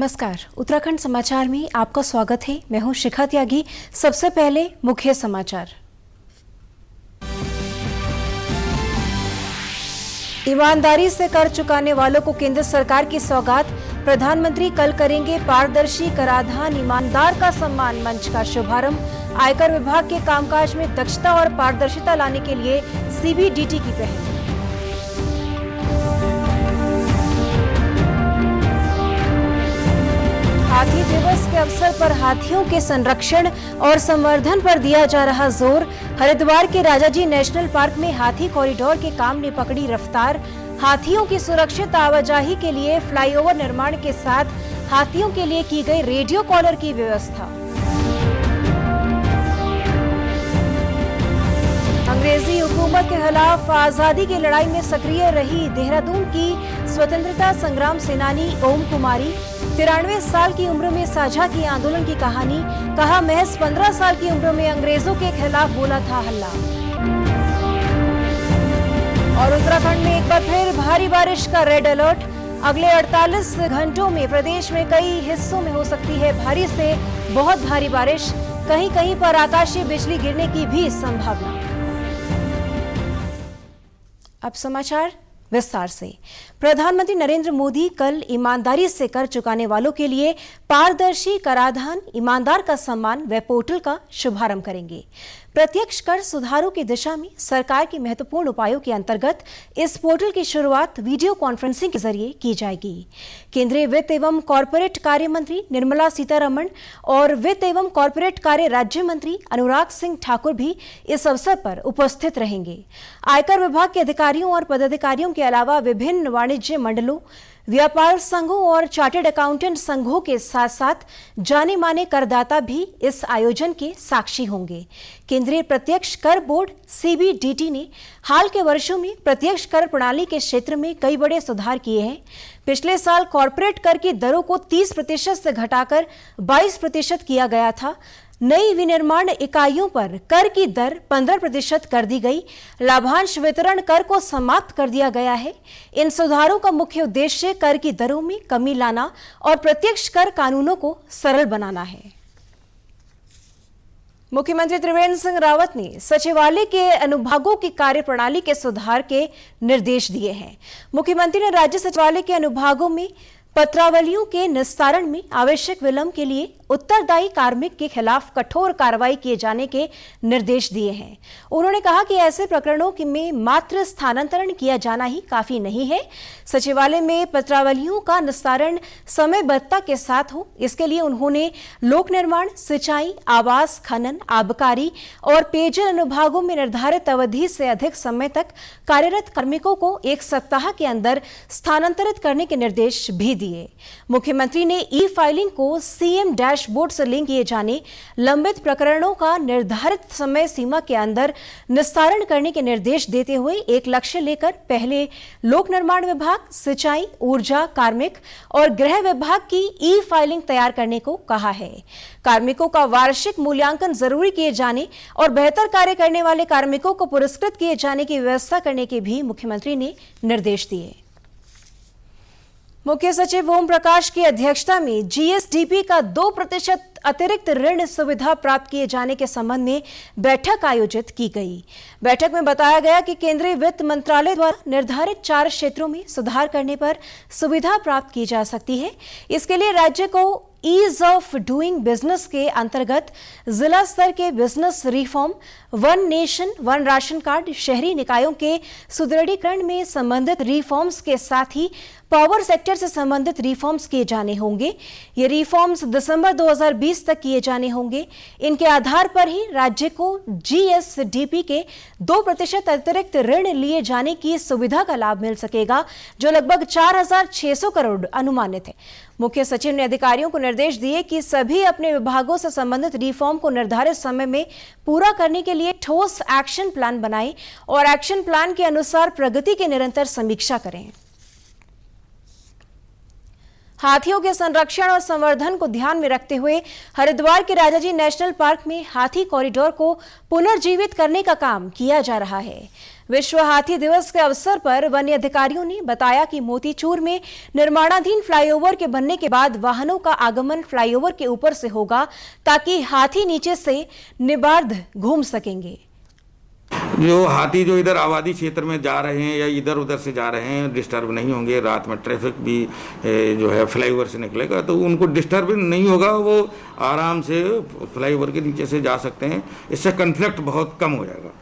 नमस्कार, उत्तराखंड समाचार में आपका स्वागत है। मैं हूं शिखा त्यागी। सबसे पहले मुख्य समाचार। ईमानदारी से कर चुकाने वालों को केंद्र सरकार की सौगात। प्रधानमंत्री कल करेंगे पारदर्शी कराधान ईमानदार का सम्मान मंच का शुभारंभ। आयकर विभाग के कामकाज में दक्षता और पारदर्शिता लाने के लिए सीबीडीटी की पहल। हाथी दिवस के अवसर पर हाथियों के संरक्षण और संवर्धन पर दिया जा रहा जोर। हरिद्वार के राजाजी नेशनल पार्क में हाथी कॉरिडोर के काम ने पकड़ी रफ्तार। हाथियों की सुरक्षित आवाजाही के लिए फ्लाईओवर निर्माण के साथ हाथियों के लिए की गई रेडियो कॉलर की व्यवस्था। अंग्रेजी हुकूमत के खिलाफ आजादी की लड़ाई में सक्रिय रही देहरादून की स्वतंत्रता संग्राम सेनानी ओम कुमारी। 93 साल की उम्र में साझा की आंदोलन की कहानी। कहा, महज 15 साल की उम्र में अंग्रेजों के खिलाफ बोला था हल्ला। और उत्तराखंड में एक बार फिर भारी बारिश का रेड अलर्ट। अगले 48 घंटों में प्रदेश में कई हिस्सों में हो सकती है भारी से बहुत भारी बारिश। कहीं कहीं पर आकाशीय बिजली गिरने की भी संभावना। अब समाचार विस्तार से। प्रधानमंत्री नरेंद्र मोदी कल ईमानदारी से कर चुकाने वालों के लिए पारदर्शी कराधान ईमानदार का सम्मान वेब पोर्टल का शुभारंभ करेंगे। प्रत्यक्ष कर सुधारों की दिशा में सरकार के महत्वपूर्ण उपायों के अंतर्गत इस पोर्टल की शुरुआत वीडियो कॉन्फ्रेंसिंग के जरिए की जाएगी। केंद्रीय वित्त एवं कॉरपोरेट कार्य मंत्री निर्मला सीतारमण और वित्त एवं कॉरपोरेट कार्य राज्य मंत्री अनुराग सिंह ठाकुर भी इस अवसर पर उपस्थित रहेंगे। आयकर विभाग के अधिकारियों और पदाधिकारियों के अलावा विभिन्न वाणिज्य मंडलों, व्यापार संघों और चार्टर्ड अकाउंटेंट संघों के साथ साथ जाने माने करदाता भी इस आयोजन के साक्षी होंगे। केंद्रीय प्रत्यक्ष कर बोर्ड सीबीडीटी ने हाल के वर्षों में प्रत्यक्ष कर प्रणाली के क्षेत्र में कई बड़े सुधार किए हैं। पिछले साल कॉर्पोरेट कर की दरों को 30% से घटाकर 22% किया गया था। नई विनिर्माण इकाइयों पर कर की दर 15% कर दी गई। लाभांश वितरण कर को समाप्त कर दिया गया है। इन सुधारों का मुख्य उद्देश्य कर की दरों में कमी लाना और प्रत्यक्ष कर कानूनों को सरल बनाना है। मुख्यमंत्री त्रिवेंद्र सिंह रावत ने सचिवालय के अनुभागों की कार्यप्रणाली के सुधार के निर्देश दिए हैं। मुख्यमंत्री ने राज्य सचिवालय के अनुभागों में पत्रावलियों के निस्तारण में आवश्यक विलंब के लिए उत्तरदायी कार्मिक के खिलाफ कठोर कार्रवाई किए जाने के निर्देश दिए हैं। उन्होंने कहा कि ऐसे प्रकरणों में मात्र स्थानांतरण किया जाना ही काफी नहीं है। सचिवालय में पत्रावलियों का निस्तारण समयबद्धता के साथ हो, इसके लिए उन्होंने लोक निर्माण, सिंचाई, आवास, खनन, आबकारी और पेयजल अनुभागों में निर्धारित अवधि से अधिक समय तक कार्यरत कार्मिकों को 1 सप्ताह के अंदर स्थानांतरित करने के निर्देश भी दिए। मुख्यमंत्री ने ई फाइलिंग को सीएम डैशबोर्ड से लिंक किए जाने, लंबित प्रकरणों का निर्धारित समय सीमा के अंदर निस्तारण करने के निर्देश देते हुए एक लक्ष्य लेकर पहले लोक निर्माण विभाग, सिंचाई, ऊर्जा, कार्मिक और गृह विभाग की ई फाइलिंग तैयार करने को कहा है। कार्मिकों का वार्षिक मूल्यांकन जरूरी किए जाने और बेहतर कार्य करने वाले कार्मिकों को पुरस्कृत किए जाने की व्यवस्था करने के भी मुख्यमंत्री ने निर्देश दिए। मुख्य सचिव ओम प्रकाश की अध्यक्षता में जीएसडीपी का 2% अतिरिक्त ऋण सुविधा प्राप्त किए जाने के संबंध में बैठक आयोजित की गई। बैठक में बताया गया कि केंद्रीय वित्त मंत्रालय द्वारा निर्धारित 4 क्षेत्रों में सुधार करने पर सुविधा प्राप्त की जा सकती है। इसके लिए राज्य को ईज ऑफ डूइंग बिजनेस के अंतर्गत जिला स्तर के business reform, one nation one ration card, शहरी निकायों के सुदृढ़ीकरण में संबंधित रिफॉर्म्स के साथ ही पावर सेक्टर से संबंधित रिफॉर्म्स किए जाने होंगे। ये रिफॉर्म्स दिसंबर 2020 तक किए जाने होंगे। इनके आधार पर ही राज्य को जीएसडीपी के 2% अतिरिक्त ऋण लिए जाने की सुविधा का लाभ मिल सकेगा, जो लगभग 4600 करोड़ अनुमानित है। मुख्य सचिव ने अधिकारियों को निर्देश दिए कि सभी अपने विभागों से संबंधित रिफॉर्म को निर्धारित समय में पूरा करने के लिए ठोस एक्शन प्लान बनाएं और एक्शन प्लान के अनुसार प्रगति की निरंतर समीक्षा करें। हाथियों के संरक्षण और संवर्धन को ध्यान में रखते हुए हरिद्वार के राजाजी नेशनल पार्क में हाथी कॉरिडोर को पुनर्जीवित करने का काम किया जा रहा है। विश्व हाथी दिवस के अवसर पर वन्य अधिकारियों ने बताया कि मोतीचूर में निर्माणाधीन फ्लाईओवर के बनने के बाद वाहनों का आगमन फ्लाईओवर के ऊपर से होगा ताकि हाथी नीचे से निर्बाध घूम सकेंगे। जो हाथी जो इधर आबादी क्षेत्र में जा रहे हैं या इधर उधर से जा रहे हैं डिस्टर्ब नहीं होंगे। रात में ट्रैफिक भी जो है फ्लाईओवर से निकलेगा तो उनको डिस्टर्ब नहीं होगा, वो आराम से फ्लाईओवर के नीचे से जा सकते हैं। इससे कन्फ्लिक्ट बहुत कम हो जाएगा।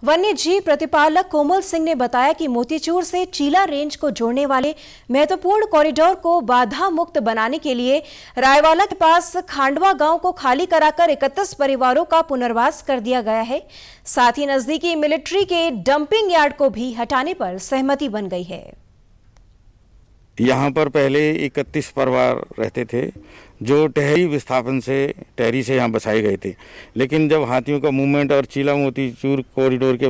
वन्य जीव प्रतिपालक कोमल सिंह ने बताया कि मोतीचूर से चीला रेंज को जोड़ने वाले महत्वपूर्ण कॉरिडोर को बाधा मुक्त बनाने के लिए रायवाला के पास खांडवा गांव को खाली कराकर 31 परिवारों का पुनर्वास कर दिया गया है। साथ ही नजदीकी मिलिट्री के डंपिंग यार्ड को भी हटाने पर सहमति बन गई है। यहाँ पर पहले 31 परिवार रहते थे जो टहरी विस्थापन से टहरी से यहाँ बसाए गए थे, लेकिन जब हाथियों का मूवमेंट और चीला मोतीचूर कॉरिडोर के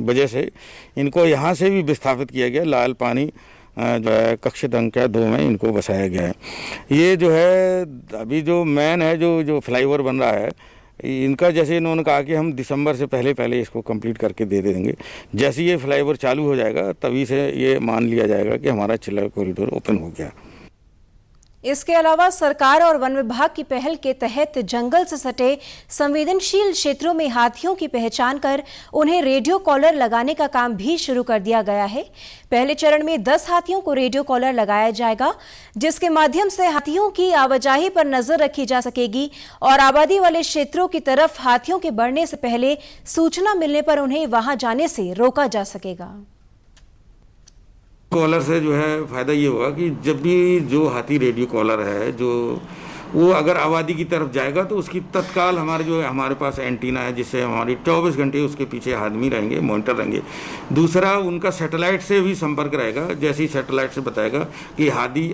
वजह से इनको यहाँ से भी विस्थापित किया गया। लाल पानी जो है कक्ष संख्या 2 में इनको बसाया गया है। ये जो है अभी जो मेन है जो फ्लाईओवर बन रहा है इनका, जैसे इन्होंने कहा कि हम दिसंबर से पहले इसको कंप्लीट करके दे देंगे। जैसे ये फ्लाईओवर चालू हो जाएगा तभी से ये मान लिया जाएगा कि हमारा चिल्ला कॉरिडोर ओपन हो गया। इसके अलावा सरकार और वन विभाग की पहल के तहत जंगल से सटे संवेदनशील क्षेत्रों में हाथियों की पहचान कर उन्हें रेडियो कॉलर लगाने का काम भी शुरू कर दिया गया है। पहले चरण में 10 हाथियों को रेडियो कॉलर लगाया जाएगा, जिसके माध्यम से हाथियों की आवाजाही पर नजर रखी जा सकेगी और आबादी वाले क्षेत्रों की तरफ हाथियों के बढ़ने से पहले सूचना मिलने पर उन्हें वहां जाने से रोका जा सकेगा। कॉलर से जो है फायदा ये होगा कि जब भी जो हाथी रेडियो कॉलर है जो वो अगर आबादी की तरफ जाएगा तो उसकी तत्काल हमारे पास एंटीना है जिससे हमारी 24 घंटे उसके पीछे आदमी रहेंगे, मॉनिटर रहेंगे। दूसरा उनका सैटेलाइट से भी संपर्क रहेगा। जैसे ही सैटेलाइट से बताएगा कि हाथी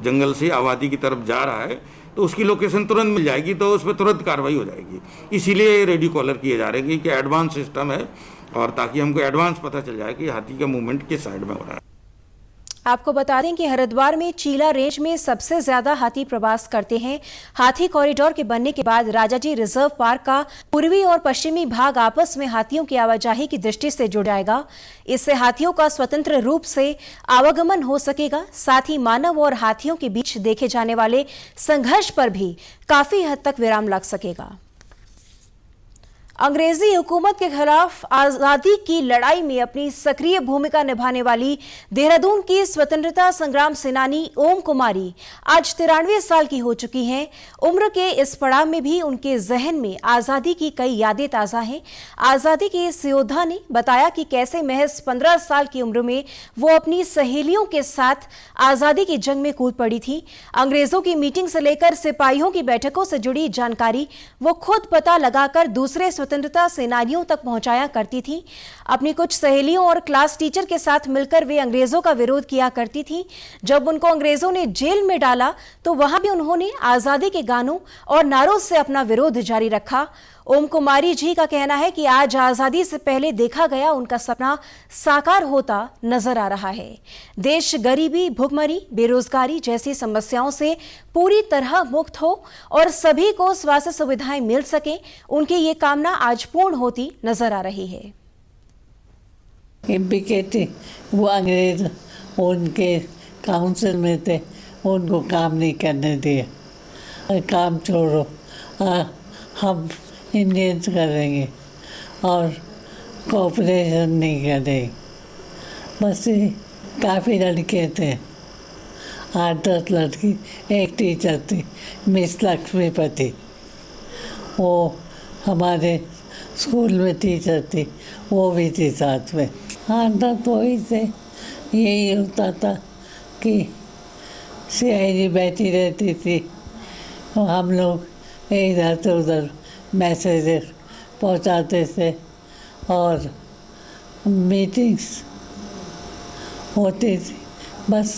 जंगल से आबादी की तरफ जा रहा है तो उसकी लोकेशन तुरंत मिल जाएगी, तो उस पर तुरंत कार्रवाई हो जाएगी। इसीलिए रेडियो कॉलर किए जा रहे हैं कि एडवांस सिस्टम है और ताकि हमको एडवांस पता चल जाए कि हाथी का मूवमेंट किस साइड में हो रहा है। आपको बता दें कि हरिद्वार में चीला रेंज में सबसे ज्यादा हाथी प्रवास करते हैं। हाथी कॉरिडोर के बनने के बाद राजाजी रिजर्व पार्क का पूर्वी और पश्चिमी भाग आपस में हाथियों की आवाजाही की दृष्टि से जुड़ जाएगा। इससे हाथियों का स्वतंत्र रूप से आवागमन हो सकेगा। साथ ही मानव और हाथियों के बीच देखे जाने वाले संघर्ष पर भी काफी हद तक विराम लग सकेगा। अंग्रेजी हुकूमत के खिलाफ आजादी की लड़ाई में अपनी सक्रिय भूमिका निभाने वाली देहरादून की स्वतंत्रता संग्राम सेनानी ओम कुमारी आज 93 साल की हो चुकी हैं। उम्र के इस पड़ाव में भी उनके जहन में आजादी की कई यादें ताजा हैं। आजादी के इस योद्धा ने बताया कि कैसे महज 15 साल की उम्र में वो अपनी सहेलियों के साथ आजादी की जंग में कूद पड़ी थी। अंग्रेजों की मीटिंग से लेकर सिपाहियों की बैठकों से जुड़ी जानकारी वो खुद पता लगाकर दूसरे स्वतंत्रता सेनानियों तक पहुंचाया करती थी। अपनी कुछ सहेलियों और क्लास टीचर के साथ मिलकर वे अंग्रेजों का विरोध किया करती थी। जब उनको अंग्रेजों ने जेल में डाला तो वहां भी उन्होंने आजादी के गानों और नारों से अपना विरोध जारी रखा। ओम कुमारी जी का कहना है कि आज आजादी से पहले देखा गया उनका सपना साकार होता नजर आ रहा है। देश गरीबी, भुखमरी, बेरोजगारी जैसी समस्याओं से पूरी तरह मुक्त हो और सभी को स्वास्थ्य सुविधाएं मिल सके, उनकी ये कामना आज पूर्ण होती नजर आ रही है। वो अंग्रेज उनके काउंसिल में थे, उनको काम नहीं करने दिए। काम छोड़ो, हम इंडियंस करेंगे और कोऑपरेशन नहीं करेंगे। बस काफ़ी लड़के थे, 8-10 लड़की। एक टीचर थी मिस लक्ष्मीपति, वो हमारे स्कूल में टीचर थी, वो भी थी साथ में। हाँ, तब वही से यही होता था कि सीआईडी बैठी रहती थी, हम लोग इधर से उधर मैसेजेस पहुंचाते थे और मीटिंग्स होती थी बस।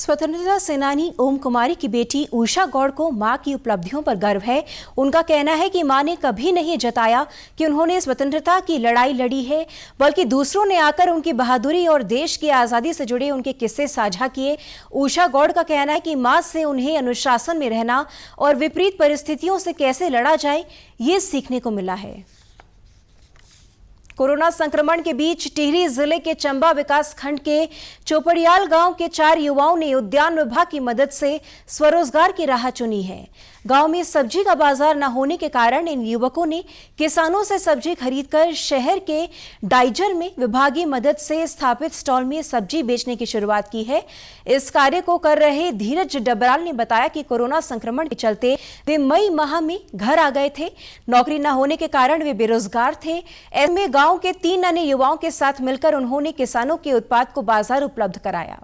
स्वतंत्रता सेनानी ओम कुमारी की बेटी उषा गौड़ को मां की उपलब्धियों पर गर्व है। उनका कहना है कि मां ने कभी नहीं जताया कि उन्होंने स्वतंत्रता की लड़ाई लड़ी है, बल्कि दूसरों ने आकर उनकी बहादुरी और देश की आज़ादी से जुड़े उनके किस्से साझा किए। उषा गौड़ का कहना है कि मां से उन्हें अनुशासन में रहना और विपरीत परिस्थितियों से कैसे लड़ा जाए, ये सीखने को मिला है। कोरोना संक्रमण के बीच टिहरी जिले के चंबा विकास खंड के चोपड़ियाल गांव के 4 युवाओं ने उद्यान विभाग की मदद से स्वरोजगार की राह चुनी है। गांव में सब्जी का बाजार न होने के कारण इन युवकों ने किसानों से सब्जी खरीदकर शहर के डाइजर में विभागीय मदद से स्थापित स्टॉल में सब्जी बेचने की शुरुआत की है। इस कार्य को कर रहे धीरज डबराल ने बताया कि कोरोना संक्रमण के चलते वे मई माह में घर आ गए थे। नौकरी न होने के कारण वे बेरोजगार थे। ऐसे में गांव के 3 अन्य युवाओं के साथ मिलकर उन्होंने किसानों के उत्पाद को बाजार उपलब्ध कराया।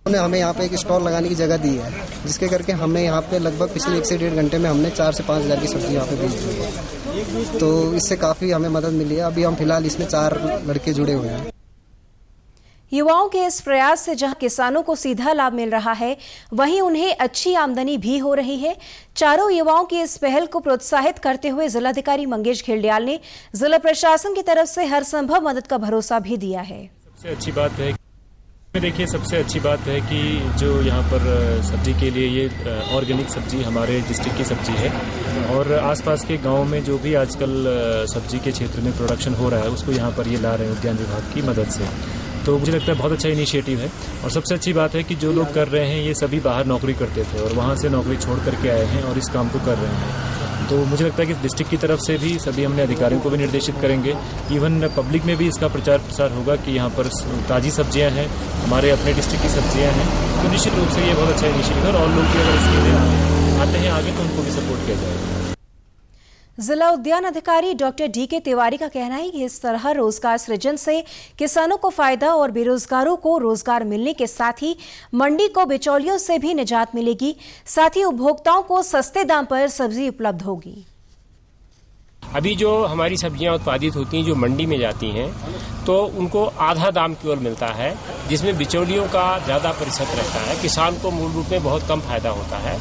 उन्होंने हमें यहाँ पे एक स्टॉल लगाने की जगह दी है, जिसके करके हमें यहाँ पे लगभग पिछले 1 से 1.5 घंटे में हमने 4 से 5 हज़ार की सब्जी यहाँ पे बेच दी है। तो इससे काफ़ी हमें मदद मिली है। अभी हम फिलहाल इसमें 4 लड़के जुड़े हुए हैं। युवाओं के इस प्रयास से जहां किसानों को सीधा लाभ मिल रहा है, वहीं उन्हें अच्छी आमदनी भी हो रही है। चारों युवाओं की इस पहल को प्रोत्साहित करते हुए जिलाधिकारी मंगेश घिल्डियाल ने जिला प्रशासन की तरफ से हर संभव मदद का भरोसा भी दिया है। सबसे अच्छी बात है, देखिए सबसे अच्छी बात है कि जो यहाँ पर सब्जी के लिए ये ऑर्गेनिक सब्जी हमारे डिस्ट्रिक्ट की सब्जी है और आसपास के गांव में जो भी आजकल सब्जी के क्षेत्र में प्रोडक्शन हो रहा है उसको यहाँ पर ये ला रहे हैं उद्यान विभाग की मदद से। तो मुझे लगता है बहुत अच्छा इनिशिएटिव है। और सबसे अच्छी बात है कि जो लोग कर रहे हैं ये सभी बाहर नौकरी करते थे और वहाँ से नौकरी छोड़ करके आए हैं और इस काम को कर रहे हैं। तो मुझे लगता है कि डिस्ट्रिक्ट की तरफ से भी सभी हमने अधिकारियों को भी निर्देशित करेंगे, इवन पब्लिक में भी इसका प्रचार प्रसार होगा कि यहाँ पर ताज़ी सब्जियाँ हैं, हमारे अपने डिस्ट्रिक्ट की सब्जियाँ हैं। तो निश्चित रूप से ये बहुत अच्छा इनिशिएटिव है और लोग भी अगर इसके लिए आते हैं आगे तो उनको भी सपोर्ट किया जाएगा। जिला उद्यान अधिकारी डॉक्टर DK तिवारी का कहना है कि इस तरह रोजगार सृजन से किसानों को फायदा और बेरोजगारों को रोजगार मिलने के साथ ही मंडी को बिचौलियों से भी निजात मिलेगी। साथ ही उपभोक्ताओं को सस्ते दाम पर सब्जी उपलब्ध होगी। अभी जो हमारी सब्जियां उत्पादित होती हैं जो मंडी में जाती हैं तो उनको आधा दाम केवल मिलता है, जिसमें बिचौलियों का ज़्यादा प्रतिशत रहता है। किसान को मूल रूप में बहुत कम फायदा होता है।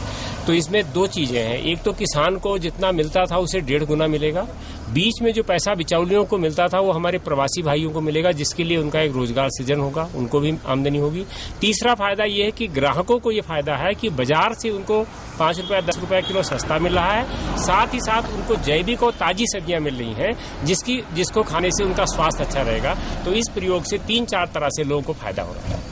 तो इसमें 2 चीज़ें हैं, एक तो किसान को जितना मिलता था उसे 1.5 गुना मिलेगा, बीच में जो पैसा बिचौलियों को मिलता था वो हमारे प्रवासी भाइयों को मिलेगा, जिसके लिए उनका एक रोजगार सृजन होगा, उनको भी आमदनी होगी। तीसरा फायदा ये है कि ग्राहकों को ये फायदा है कि बाजार से उनको 5 रुपये 10 रुपये किलो सस्ता मिल रहा है। साथ ही साथ उनको जैविक और ताजी सब्जियां मिल रही हैं, जिसको खाने से उनका स्वास्थ्य अच्छा रहेगा। तो इस प्रयोग से 3-4 तरह से लोगों को फायदा हो रहा है।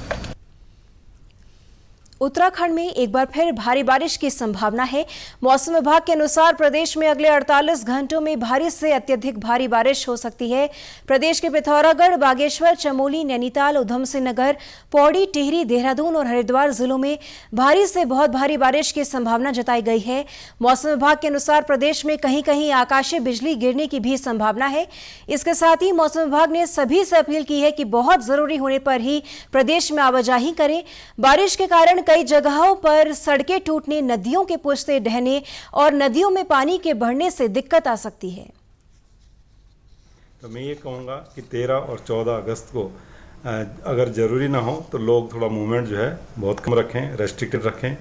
उत्तराखंड में एक बार फिर भारी बारिश की संभावना है। मौसम विभाग के अनुसार प्रदेश में अगले 48 घंटों में भारी से अत्यधिक भारी बारिश हो सकती है। प्रदेश के पिथौरागढ़, बागेश्वर, चमोली, नैनीताल, उधम सिंह नगर, पौड़ी, टिहरी, देहरादून और हरिद्वार जिलों में भारी से बहुत भारी बारिश की संभावना जताई गई है। मौसम विभाग के अनुसार प्रदेश में कहीं कहीं आकाशीय बिजली गिरने की भी संभावना है। इसके साथ ही मौसम विभाग ने सभी से अपील की है कि बहुत जरूरी होने पर ही प्रदेश में आवाजाही करें। बारिश के कारण कई जगहों पर सड़कें टूटने, नदियों के पुष्टे ढहने और नदियों में पानी के बढ़ने से दिक्कत आ सकती है। तो मैं ये कहूँगा कि 13 और 14 अगस्त को अगर ज़रूरी ना हो तो लोग थोड़ा मूवमेंट जो है बहुत कम रखें, रेस्ट्रिक्टेड रखें,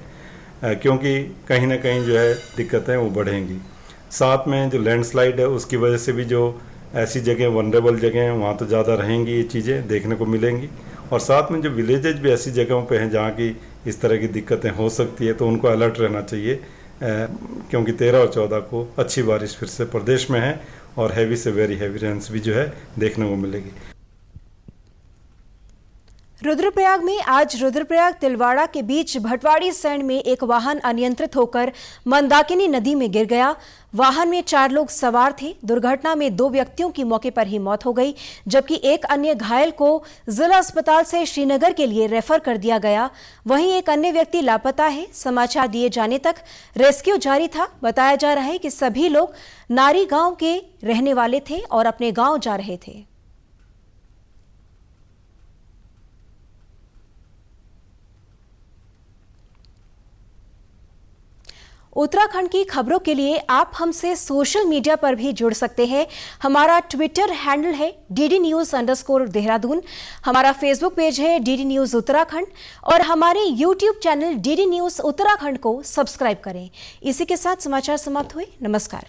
क्योंकि कहीं ना कहीं जो है दिक्कतें वो बढ़ेंगी। साथ में जो लैंडस्लाइड है उसकी वजह से भी जो ऐसी जगह वनरेबल जगह हैं वहाँ तो ज़्यादा रहेंगी, ये चीज़ें देखने को मिलेंगी। और साथ में जो विलेजेज भी ऐसी जगहों पे हैं जहाँ की इस तरह की दिक्कतें हो सकती है, तो उनको अलर्ट रहना चाहिए, क्योंकि 13 और 14 को अच्छी बारिश फिर से प्रदेश में है और हैवी से वेरी हैवी रेन्स भी जो है देखने को मिलेगी। रुद्रप्रयाग में आज रुद्रप्रयाग तिलवाड़ा के बीच भटवाड़ी सैंड में एक वाहन अनियंत्रित होकर मंदाकिनी नदी में गिर गया। वाहन में 4 लोग सवार थे। दुर्घटना में 2 व्यक्तियों की मौके पर ही मौत हो गई, जबकि एक अन्य घायल को जिला अस्पताल से श्रीनगर के लिए रेफर कर दिया गया। वहीं एक अन्य व्यक्ति लापता है। समाचार दिए जाने तक रेस्क्यू जारी था। बताया जा रहा है कि सभी लोग नारी गांव के रहने वाले थे और अपने गांव जा रहे थे। उत्तराखंड की खबरों के लिए आप हमसे सोशल मीडिया पर भी जुड़ सकते हैं। हमारा ट्विटर हैंडल है DD News_देहरादून, हमारा फेसबुक पेज है DD News उत्तराखंड और हमारे YouTube channel DD News Uttarakhand को सब्सक्राइब करें। इसी के साथ समाचार समाप्त हुए। नमस्कार।